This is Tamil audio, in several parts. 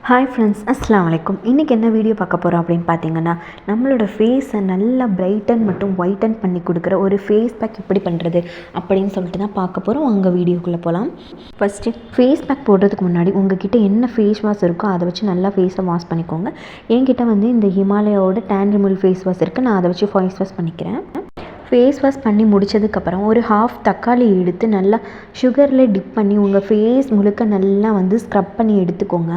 ஹாய் ஃப்ரெண்ட்ஸ், அஸ்ஸலாமு அலைக்கும். இன்றைக்கி என்ன வீடியோ பார்க்க போகிறோம் அப்படின்னு பார்த்தீங்கன்னா, நம்மளோட ஃபேஸை நல்லா பிரைட்டன் மற்றும் ஒயிட்டன் பண்ணி கொடுக்குற ஒரு ஃபேஸ் பேக் எப்படி பண்ணுறது அப்படின்னு சொல்லிட்டு தான் பார்க்க போகிறோம். உங்கள் வீடியோக்குள்ளே போகலாம். ஃபஸ்ட்டு ஃபேஸ் பேக் போடுறதுக்கு முன்னாடி உங்ககிட்ட என்ன ஃபேஸ் வாஷ் இருக்கோ அதை வச்சு நல்லா ஃபேஸை வாஷ் பண்ணிக்கோங்க. என்கிட்ட வந்து இந்த ஹிமாலயாவோட டேன் ரிமூவல் ஃபேஸ் வாஷ் இருக்குது. நான் அதை வச்சு ஃபேஸ் வாஷ் பண்ணிக்கிறேன். ஃபேஸ் வாஷ் பண்ணி முடித்ததுக்கப்புறம் ஒரு ஹாஃப் தக்காளி எடுத்து நல்லா சுகரில் டிப் பண்ணி உங்கள் ஃபேஸ் முழுக்க நல்லா வந்து ஸ்க்ரப் பண்ணி எடுத்துக்கோங்க.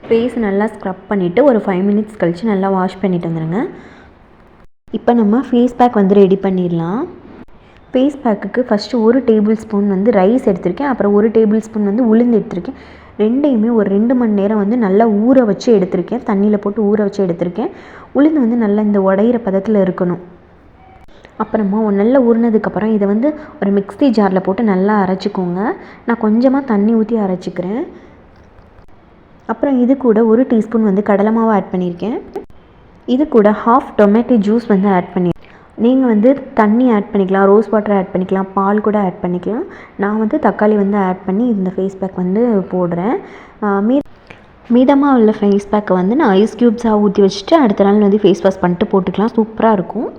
ஃபேஸ் நல்லா ஸ்க்ரப் பண்ணிவிட்டு ஒரு 5 மினிட்ஸ் கழித்து நல்லா வாஷ் பண்ணிவிட்டு வந்துடுங்க. இப்போ நம்ம ஃபேஸ் பேக் வந்து ரெடி பண்ணிடலாம். ஃபேஸ் பேக்குக்கு ஃபஸ்ட்டு 1 டேபிள் ஸ்பூன் வந்து ரைஸ் எடுத்திருக்கேன். அப்புறம் 1 டேபிள் ஸ்பூன் வந்து உளுந்து எடுத்திருக்கேன். ரெண்டையுமே ஒரு 2 மணி நேரம் வந்து நல்லா ஊற வச்சு எடுத்திருக்கேன். தண்ணியில் போட்டு ஊற வச்சு எடுத்திருக்கேன். உளுந்து வந்து நல்லா இந்த உடையிற பதத்தில் இருக்கணும். அப்புறமா நல்லா ஊறினதுக்கப்புறம் இதை வந்து ஒரு மிக்ஸி ஜாரில் போட்டு நல்லா அரைச்சிக்கோங்க. நான் கொஞ்சமாக தண்ணி ஊற்றி அரைச்சிக்கிறேன். அப்புறம் இது கூட 1 டீஸ்பூன் வந்து கடலை மாவு ஆட் பண்ணியிருக்கேன். இது கூட ஹாஃப் டொமேட்டோ ஜூஸ் வந்து ஆட் பண்ணியிருக்கேன். நீங்கள் வந்து தண்ணி ஆட் பண்ணிக்கலாம், ரோஸ் வாட்டர் ஆட் பண்ணிக்கலாம், பால் கூட ஆட் பண்ணிக்கலாம். நான் வந்து தக்காளி வந்து ஆட் பண்ணி இந்த ஃபேஸ் பேக் வந்து போடுறேன். மீதமாக உள்ள ஃபேஸ் பேக்கை வந்து நான் ஐஸ் க்யூப்ஸாக ஊற்றி வச்சுட்டு அடுத்த நாள் வந்து ஃபேஸ் வாஷ் பண்ணிட்டு போட்டுக்கலாம். சூப்பராக இருக்கும்.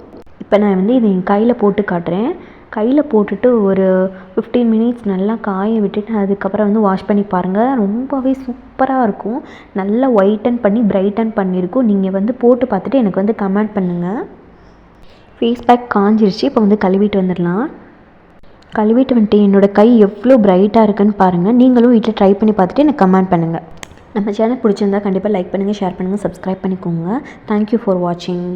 இப்போ நான் வந்து இதை என் கையில் போட்டு காட்டுறேன். கையில் போட்டுட்டு ஒரு 15 மினிட்ஸ் நல்லா காய விட்டுட்டு அதுக்கப்புறம் வந்து வாஷ் பண்ணி பாருங்கள். ரொம்பவே சூப்பராக இருக்கும். நல்லா ஒயிட்டன் பண்ணி பிரைட்டன் பண்ணியிருக்கும். நீங்கள் வந்து போட்டு பார்த்துட்டு எனக்கு வந்து கமெண்ட் பண்ணுங்கள். ஃபேஸ் பேக் காஞ்சிருச்சு. இப்போ வந்து கழுவிட்டு வந்துடலாம். கழுவிட்டு வந்துட்டு என்னோடய கை எவ்வளோ பிரைட்டாக இருக்குன்னு பாருங்கள். நீங்களும் வீட்டில் ட்ரை பண்ணி பார்த்துட்டு எனக்கு கமெண்ட் பண்ணுங்கள். நம்ம சேனல் பிடிச்சிருந்தா கண்டிப்பாக லைக் பண்ணுங்கள், ஷேர் பண்ணுங்கள், சப்ஸ்கிரைப் பண்ணிக்கோங்க. தேங்க்யூ ஃபார் வாட்சிங்.